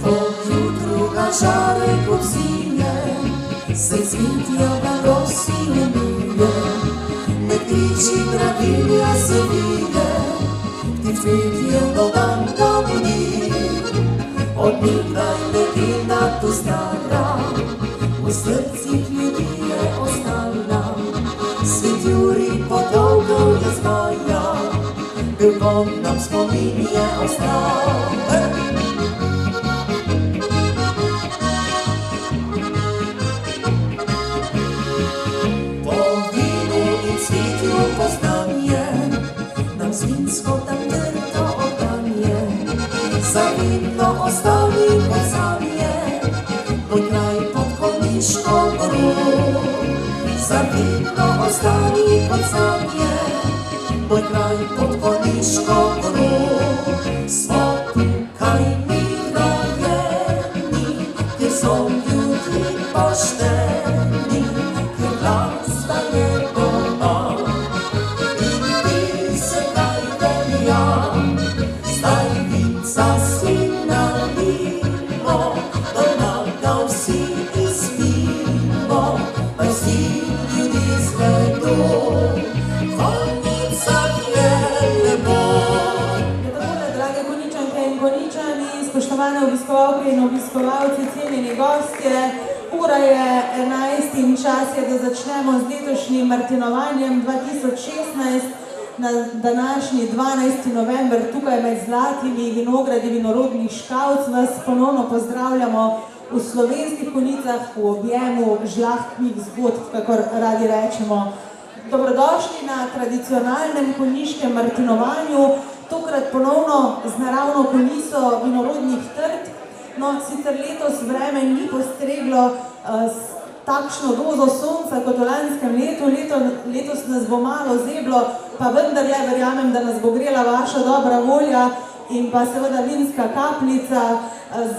Ko jutru ga žarek ob zime, se cvitijo mladosti umije, ne kriči travinja se vide, ti cvetijo do dan ga budi. Od nekdaj legenda tu stara, v srcih ljudi je ostala. Svet Jurij potolkal je zmaja, grkom nam spomin je ostal. Po vinu in cvetju poznanje, nam svinsko tam trdo oddanje, zavedno ostali kot sanje, moj kraj pod Konjiško goro. Zavedno ostali kot sanje, moj kraj pod Konjiško goro. Smo tukaj mi rojeni, kjer so ljudje pošteni, kjer glasba je doma in pesem kaj velja. Zdaj vinca si nalimo, doma ga vsi izpimo, pa vsi ljudi zvedo, Konjicah je lepo. Takole, drage Konjičanke in Konjičani, spoštovane obiskovalke in obiskovalci, cenjeni gostje, ura je 11 in čas je, da začnemo z letošnjim martinovanjem 2016. Na današnji 12. november tukaj med zlatimi vinogradi vinorodnih Škavc vas ponovno pozdravljamo v Slovenskih Konjicah v objemu žlahtnih zgodb, kakor radi rečemo. Dobrodošli na tradicionalnem konjiškem martinovanju, tokrat ponovno z naravno konjico vinorodnih trt. No, sicer letos vreme ni postreglo s takšno dozo sonca kot v lanskem letu, letos nas bo malo zeblo, pa vendarle verjamem, da nas bo grela vaša dobra volja in pa seveda vinska kapljica.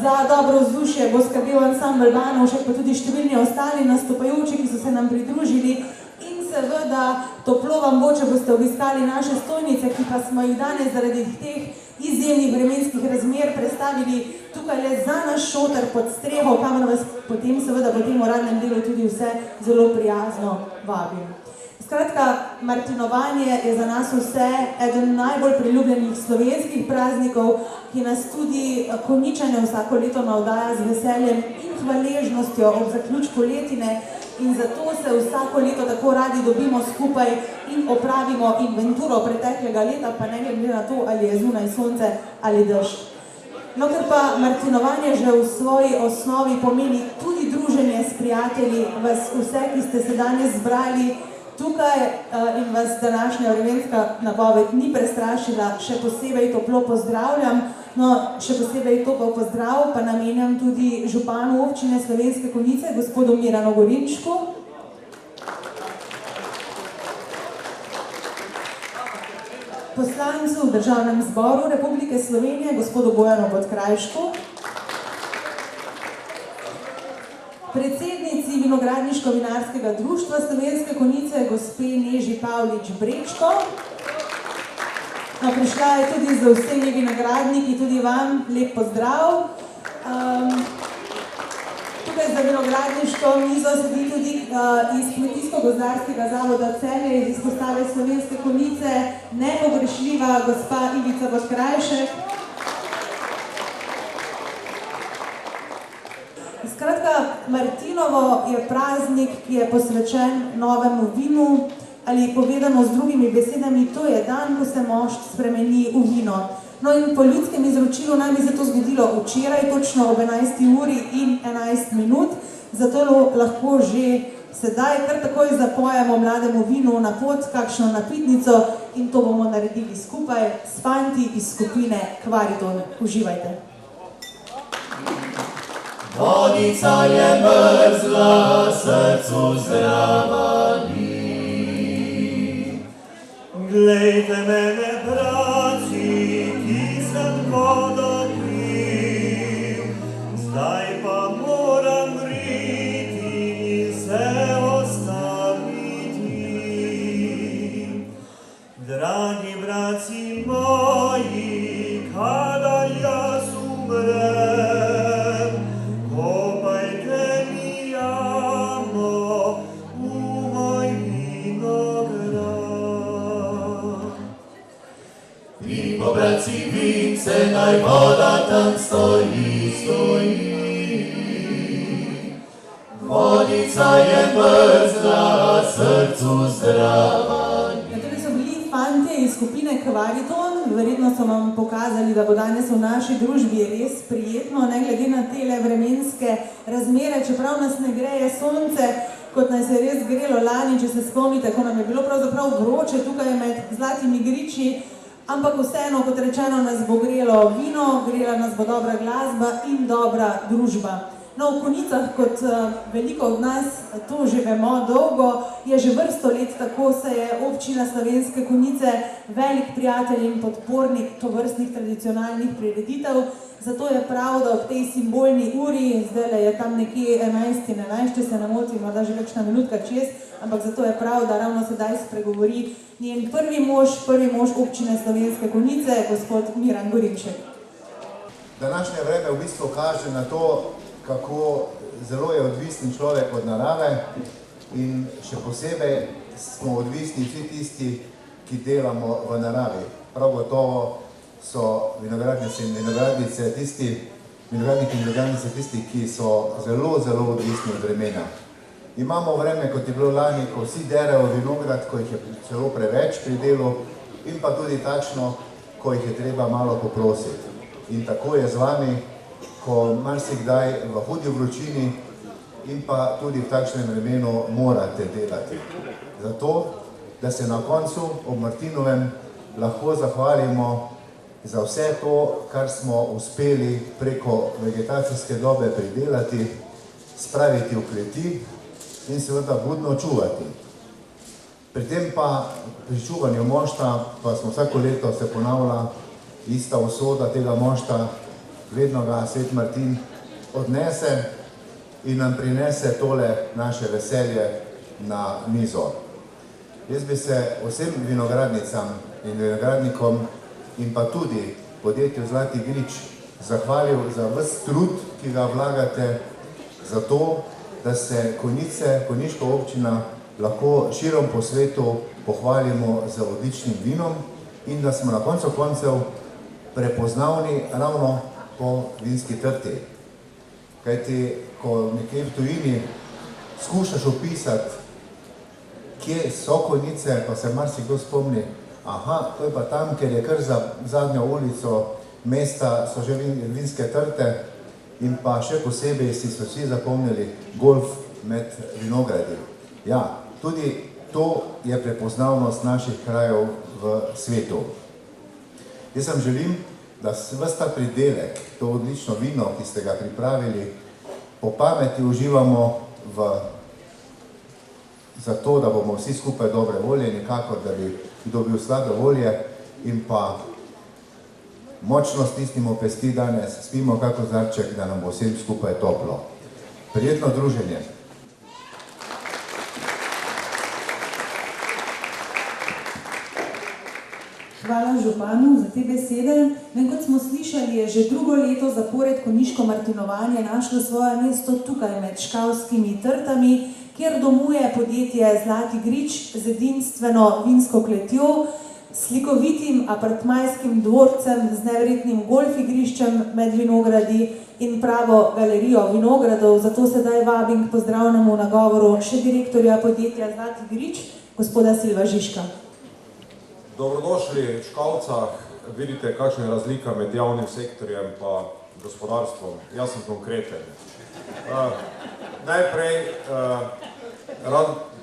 Za dobro vzdušje bo skrbel ansambel Banovšek, pa tudi številni ostali nastopajoči, ki so se nam pridružili. In seveda toplo vam bo, če boste obiskali naše stojnice, ki pa smo jih danes zaradi teh izjemnih vremenskih razmer predstavili tukaj le za naš šotor pod streho, kamor vas potem seveda po tem uradnem delu tudi vse zelo prijazno vabim. Skratka, martinovanje je za nas vse eden najbolj priljubljenih slovenskih praznikov, ki nas tudi Konjičane vsako leto navdaja z veseljem in hvaležnostjo ob zaključku letine, in zato se vsako leto tako radi dobimo skupaj in opravimo inventuro preteklega leta, pa ne glede na to, ali je zunaj sonce ali dež. No, ker pa martinovanje že v svoji osnovi pomeni tudi druženje s prijatelji, vas vse, ki ste se danes zbrali tukaj in vas današnja vremenska napoved ni prestrašila, še posebej toplo pozdravljam. No, še posebej topel pozdrav pa namenjam tudi županu občine Slovenske Konjice, gospodu Miranu Gorinčku. Poslancu v Državnem zboru Republike Slovenije, gospodu Bojanu Podkrajšku. Predsednici Vinogradniško-vinarskega društva Slovenske Konjice, gospe Neži Pavlič Brečko. No, prišla je tudi z vsemi vinogradniki, tudi vam lep pozdrav. Tukaj za vinogradniško mizo sedi tudi iz Kmetijsko-gozdarskega zavoda Celje, iz izpostave Slovenske Konjice, nepogrešljiva gospa Ivica Podkrajšek. Skratka, Martinovo je praznik, ki je posvečen novemu vinu, ali povedano z drugimi besedami, to je dan, ko se mošt spremeni v vino. No in po ljudskem izročilu naj bi se to zgodilo včeraj, točno ob 11. uri in 11 minut, zato lahko že sedaj kar takoj zapojemo mlademu vinu na pot, kakšno napitnico, in to bomo naredili skupaj s fanti iz skupine Kvariton. Uživajte! Vodica je mrzla, srcu zdrava ni. Glejte mene, braci, ki sem vodo pil, zdaj pa moram vriti in se ostaviti. Dragi braci moji, kadar jaz umrem, kopajte mi jamo v moj vinograd. Vino, bratci, vince, naj voda tam stoji. Vodica je mrzla, srcu zdrava. Torej so bili fantje iz skupine Kvaliton, verjetno so vam pokazali, da bo danes v naši družbi res prijetno, ne glede na tele vremenske razmere, čeprav nas ne greje sonce, kot nas je res grelo lani, če se spomnite, ko nam je bilo pravzaprav vroče tukaj med Zlatimi griči, ampak vseeno, kot rečeno, nas bo grelo vino, grela nas bo dobra glasba in dobra družba. No, v Konjicah, kot veliko od nas to že vemo dolgo, je že vrsto let tako, se je občina Slovenske Konjice velik prijatelj in podpornik tovrstnih tradicionalnih prireditev. Zato je prav, da ob tej simbolni uri, zdajle je tam nekje 11:11, če se ne motim, morda že kakšna minutka čez, ampak zato je prav, da ravno sedaj spregovori njen prvi mož občine Slovenske Konjice, gospod Miran Gorinšek. Današnje vreme v bistvu kaže na to, kako zelo je odvisen človek od narave in še posebej smo odvisni vsi tisti, ki delamo v naravi. Prav gotovo so vinogradnice in vinogradnice tisti, ki so zelo, zelo odvisni od vremena. Imamo vreme, kot je bilo lani, ko vsi derejo vinograd, ko jih je celo preveč pri delu, in pa tudi takšno, ko jih je treba malo poprositi. In tako je z vami, ko marsikdaj v hudi vročini in pa tudi v takšnem vremenu morate delati. Zato, da se na koncu ob Martinovem lahko zahvalimo za vse to, kar smo uspeli preko vegetacijske dobe pridelati, spraviti v kleti in seveda budno čuvati. Pri tem pa, pri čuvanju mošta, pa smo vsako leto se ponavlja ista usoda tega mošta, vedno ga Svet Martin odnese in nam prinese tole naše veselje na mizo. Jaz bi se vsem vinogradnicam in vinogradnikom in pa tudi podjetju Zlati grič zahvalil za ves trud, ki ga vlagate za to, da se Konjice, konjiška občina, lahko širom po svetu pohvalimo z odličnim vinom in da smo na koncu koncev prepoznavni ravno po vinski trti. Kajti, ko nekje v tujini skušaš opisati, kje so Konjice, pa se marsikdo spomni, aha, to je pa tam, ker je kar za zadnjo ulico mesta so že vinske trte in pa še posebej si so vsi zapomnili golf med vinogradi. Ja, tudi to je prepoznavnost naših krajev v svetu. Jaz vam želim, da ves ta pridelek, to odlično vino, ki ste ga pripravili, po pameti uživamo za to, da bomo vsi skupaj dobre volje, nikakor, da bi dobil slabe volje in pa močno stisnimo pesti danes, spimo kako zarček, da nam bo vsem skupaj toplo. Prijetno druženje. Hvala županu za te besede. Kot smo slišali, je že drugo leto zapored konjiško martinovanje našlo svoje mesto tukaj med Škavskimi trtami, kjer domuje podjetje Zlati grič z edinstveno vinsko kletjo, slikovitim apartmajskim dvorcem z neverjetnim golf igriščem med vinogradi in pravo galerijo vinogradov. Zato sedaj vabim k pozdravnemu nagovoru še direktorja podjetja Zlati grič, gospoda Silva Žižka. Dobrodošli v Škavcah. Vidite, kakšna je razlika med javnim sektorjem pa gospodarstvom. Jaz sem konkreten. Najprej,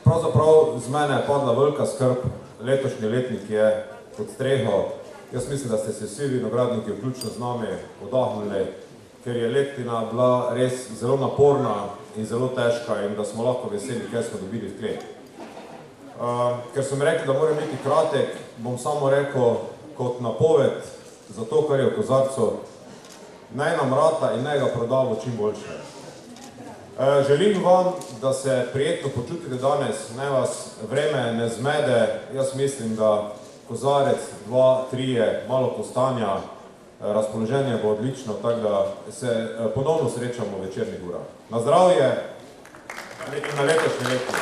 pravzaprav z mene je padla velika skrb. Letošnji letnik je pod streho. Jaz mislim, da ste se vsi vinogradniki, vključno z nami, oddahnili, ker je letina bila res zelo naporna in zelo težka in da smo lahko veseli, kaj smo dobili v klet. Ker so mi rekli, da moram biti kratek, bom samo rekel kot napoved za to, kar je v kozarcu, naj nam rata in naj ga prodamo čim boljše. Želim vam, da se prijetno počutite danes, naj vas vreme ne zmede. Jaz mislim, da kozarec, 2, 3 malo postanja, razpoloženje bo odlično, tako da se ponovno srečamo v večernih urah. Na zdravje in na letošnji letnik.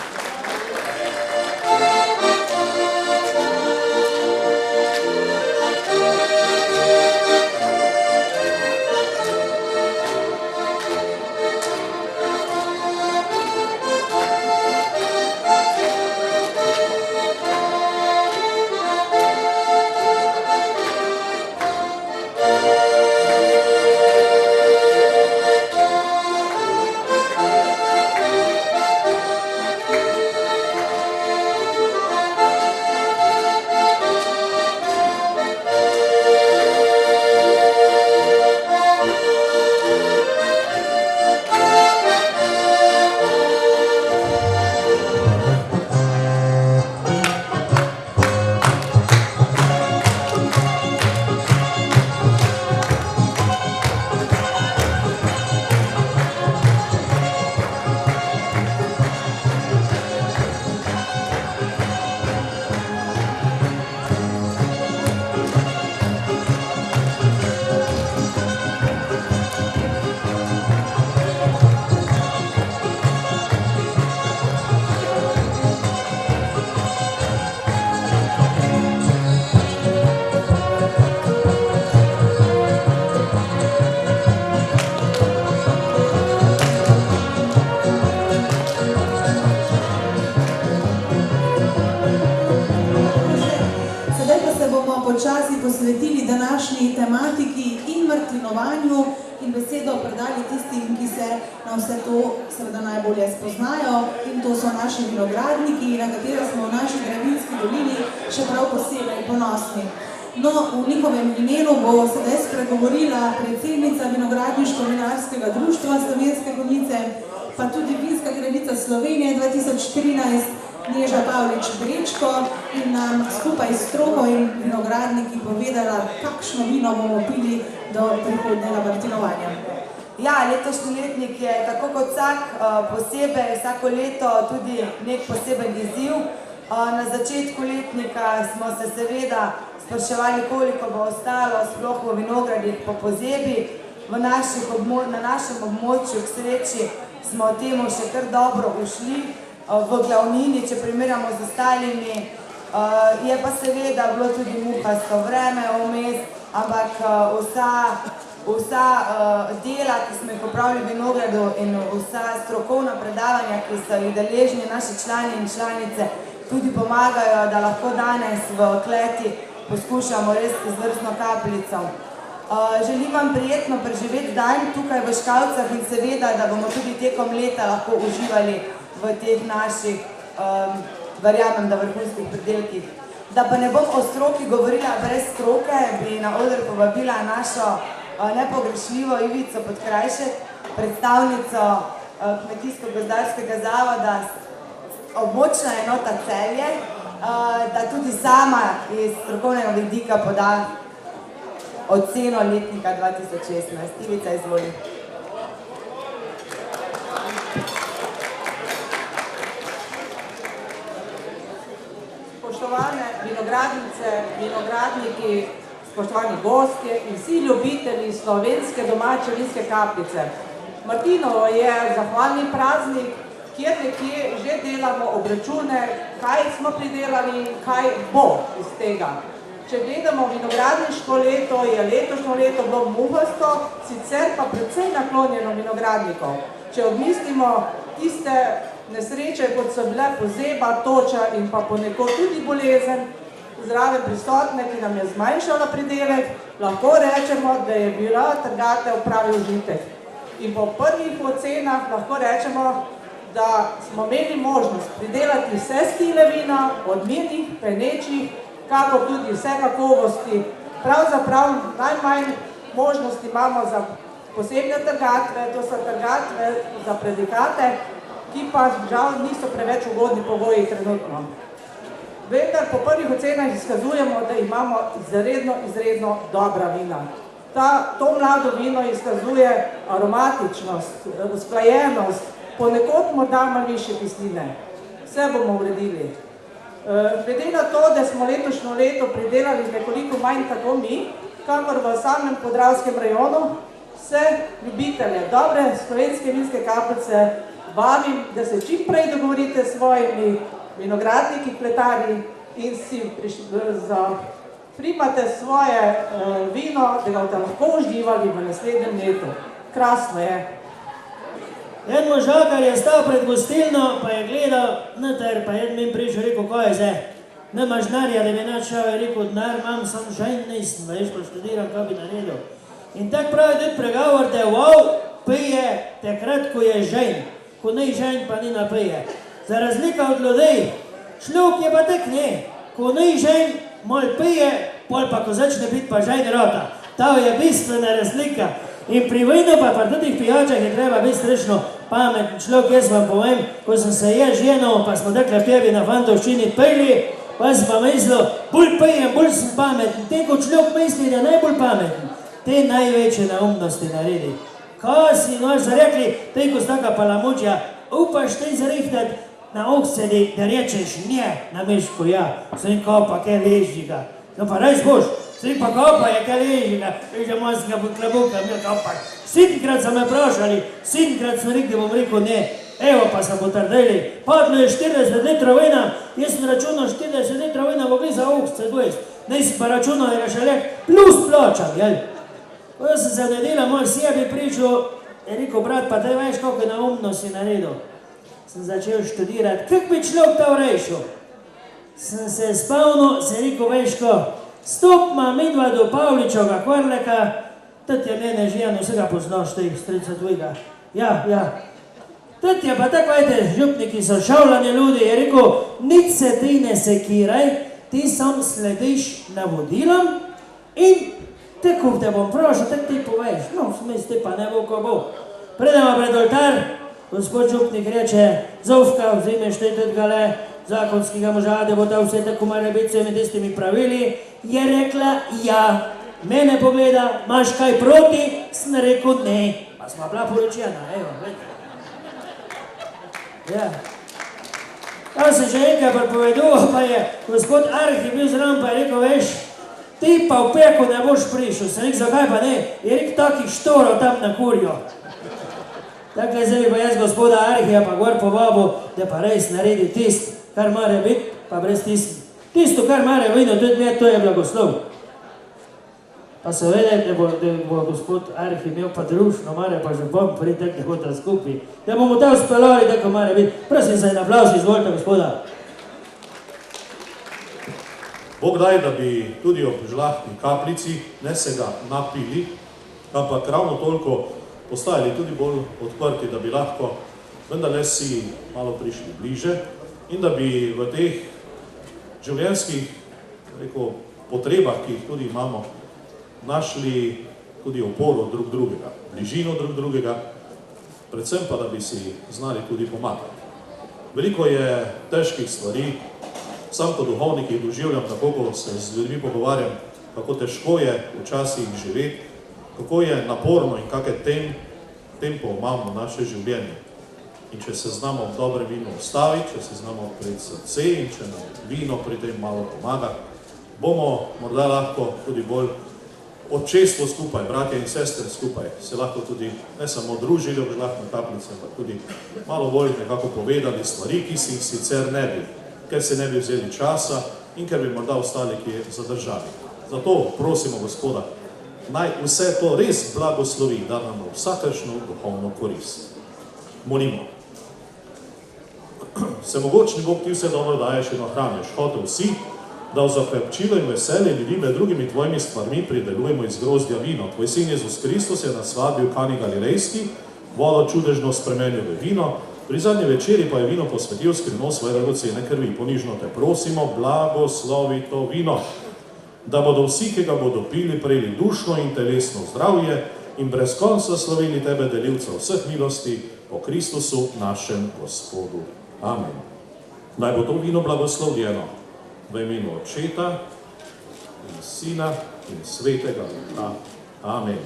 posvetili današnji tematiki in mrtvinovanju in besedo predali tistim, ki se na vse to seveda najbolje spoznajo, in to so naši vinogradniki, na katere smo v naši Dravinjski dolini še prav posebej ponosni. No, v njihovem imenu bo sedaj spregovorila predsednica Vinogradniško-vinarskega društva Slovenske Konjice, pa tudi Vinska kraljica Slovenije 2013, Neža Pavlič-Brečko, in nam skupaj s stroko in vinogradniki povedala, kakšno vino bomo pili do prihodnjega vrtinovanja. Ja, letošnji letnik je tako kot vsak posebej, vsako leto tudi nek poseben izziv. Na začetku letnika smo se seveda spraševali, koliko bo ostalo sploh v vinogradih po pozebi. Na našem območju k sreči smo temu še kar dobro ušli. V glavnini, če primerjamo z ostalimi, je pa seveda bilo tudi muhasto vreme vmes, ampak vsa dela, ki smo jih opravili v vinogradu, in vsa strokovna predavanja, ki so jih deležni naši člani in članice, tudi pomagajo, da lahko danes v kleti poskušamo res izvrstno kapljico. Želim vam prijetno preživeti dan tukaj v Škalcah in seveda, da bomo tudi tekom leta lahko uživali v teh naših, verjamem, da vrhunskih pridelkih. Da pa ne bom o stroki govorila brez stroke, bi na oder povabila našo nepogrešljivo Ivico Podkrajšek, predstavnico Kmetijsko-gozdarskega zavoda območna enota Celje, da tudi sama iz strokovnega vidika poda oceno letnika 2016. Ivica, izvoli. Spoštovane vinogradnice, vinogradniki, spoštovani gostje in vsi ljubitelji slovenske domače vinske kapljice. Martinovo je zahvalni praznik, kjer nekje že delamo obračune, kaj smo pridelali in kaj bo iz tega. Če gledamo vinogradniško leto, je letošnjo leto bilo muhasto, sicer pa predvsem naklonjeno vinogradnikov. Če odmislimo tiste nesreče, kot so bile pozeba, toča in pa ponekod tudi bolezen, zraven prisotne, ki nam je zmanjšala pridelek, lahko rečemo, da je bila trgatev pravi užitek. In po prvih ocenah lahko rečemo, da smo imeli možnost pridelati vse stile vina, od mirnih, penečih, kako tudi vse kakovosti. Pravzaprav najmanj možnosti imamo za posebne trgatve, to so trgatve za predikate, ki pa žal niso preveč ugodni pogoji trenutno. Vendar po prvih ocenah izkazujemo, da imamo izredno dobra vina. To mlado vino izkazuje aromatičnost, usklajenost, ponekod morda malo višje kisline. Vse bomo uredili. Glede na to, da smo letošnjo leto pridelali nekoliko manj tako mi, kakor v samem Podravskem rajonu, vse ljubitelje dobre slovenske vinske kapljice vabim, da se čim prej dogovorite s svojimi vinogradniki, kletarji in si primate svoje vino, da ga boste lahko uživali v naslednjem letu. Krasno je. En možakar je stal pred gostilno, pa je gledal, noter, pa je mi prišel, rekel, kaj je zdaj? Nemaš denarja, da bi načel, je rekel, denar imam, sam žen nisem, veš, ko študiram, kaj bi naredil. In tak pravi tudi pregovor, da wow pije takrat, ko je žen, ko ni žen, pa ni napije. Za razlika od ljudi, šljuk je pa tak ne, ko ni žen, mal pije, pol pa ko začne biti pa žen rota. To je bistvena razlika. In pri vinu pa tudi v pijačah je treba biti strašno pameten človek. Jaz vam povem, ko sem se ženil, pa smo takle pjevi na Fantovščini pili, pa sem pa mislil, bolj pijem, bolj sem pameten. Te, ko človek misli, da je najbolj pameten, te največje neumnosti naredi. Kaj si noč zarekli, te, ko staka palamučja, upaš te zarihtati na oksedi, da rečeš nje na mišku, ja, sem kopa, kaj ležiga. No pa res boš, sem pa kopa je, kaj ležiga, že moskega pod klabuka, mi kopa. 7-krat so me prašali, 7-krat sem rekel, bom rekel ne, evo pa so potrdili. Padlo je 40 litrov vina, jaz sem računal 40 litrov vina, bo gli za okse 20. Nisem pa računal, da ga še lek plus plačam, jel? Ko sem se v nedeljo moj sebi pričal, je rekel, brat, pa te veš, kako neumno si naredil. Sem začel študirati, kak bi človek to rešil? Sem se spavnil, sem rekel, veš ko, stopma midva do Pavličovega Kvarleka, tad je mene žijano, vsega poznaš teh strica tvojega. Ja, ja. Tad je pa tako, vajte, župniki so šavljani ljudi, je rekel, nič se ti ne sekiraj, ti sam slediš navodilom in tako te bom prošel, tako ti poveš, no, smisli pa ne bo, ko bo. Predemo pred oltar, gospod župnik reče, Zovka, vzimeš te tudi gale, zakonskega moža, da bo ta vse tako mora biti vsemi tistimi pravili, je rekla, ja, mene pogleda, imaš kaj proti, sem rekel, ne, pa smo bila poročena, evo, gledaj. Ja. Kaj sem že enkrat prepovedal, pa je gospod Arhi bil zraven, pa je rekel, veš, ti pa v peku ne boš prišel, sem rekel, zakaj pa ne, je rekel, takih štorov tam na kurjo. Takle zdaj bi pa jaz gospoda Arhija pa gor povabil, da pa res naredi tist, kar mora biti, pa brez tisti. Tisto, kar mora vino, tudi me, to je blagoslov. Pa seveda, da bo gospod Arhi imel pa družno, mora pa že bom pri takih hotel skupaj, da bomo ta uspelali, tako mora biti. Prosim za en aplavz, izvolite gospoda. Bog daj, da bi tudi ob žlahtni kapljici ne se ga napili, ampak ravno toliko postajali tudi bolj odprti, da bi lahko vendarle si malo prišli bliže in da bi v teh življenjskih potrebah, ki jih tudi imamo, našli tudi oporo drug drugega, bližino drug drugega, predvsem pa, da bi si znali tudi pomagati. Veliko je težkih stvari, sam kot duhovnik jih doživljam, tako ko se z ljudmi pogovarjam, kako težko je včasih živeti, kako je naporno in kakšne tempo imamo naše življenje. In če se znamo v dobrem vinu ustaviti, če se znamo odpreti srce in če nam vino pri tem malo pomaga, bomo morda lahko tudi bolj občestvo skupaj, bratje in sestre skupaj, se lahko tudi ne samo družili ob žlahtni kapljici, ampak tudi malo bolj nekako povedali stvari, ki si jih sicer ne bi, ker se ne bi vzeli časa in ker bi morda ostali kje zadržali. Zato prosimo Gospoda, naj vse to res blagoslovi, da nam vsakršno duhovno korist. Molimo. Vsemogočni Bog, ti vse dobro daješ in ohraniš, hotel si, da v zakrepčilo in veselje ljudi med drugimi tvojimi stvarmi pridelujemo iz grozdja vino. Tvoj sin Jezus Kristus je na svadbi v Kani Galilejski vodo čudežno spremenil v vino, pri zadnji večeri pa je vino posvetil skrivnost svoje dragocene krvi. Ponižno te prosimo, blagoslovi to vino, da bodo vsi, ki ga bodo pili, prejeli dušno in telesno zdravje in brez konca slavili tebe, delilca vseh milosti, po Kristusu, našem Gospodu. Amen. Naj bo to vino blagoslovljeno v imenu Očeta in Sina in Svetega Duha. Amen.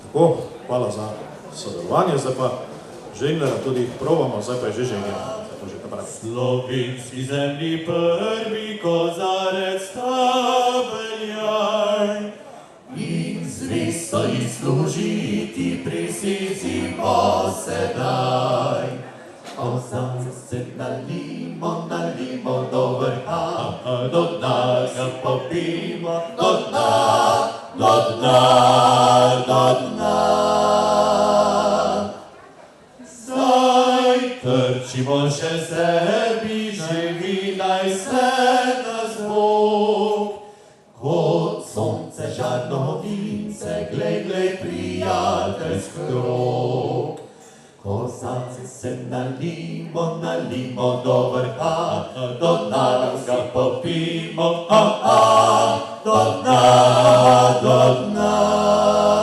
Tako, hvala za sodelovanje. Zdaj pa Žengljara tudi probamo, zdaj pa je že ženjeno. Slovenski zemlji prvi kozarec tabeljaj in zvesto ji služiti prisizimo sedaj. Ozance nalimo do vrha, do dna ga popimo, do dna, do dna, do dna. Zdaj trčimo še sebi, živi naj se nas Bog. Kot sonce žarno vince, glej, glej, prijateljski krog. Kozarce se nalimo do vrha, do dna ga popimo, do dna, do dna.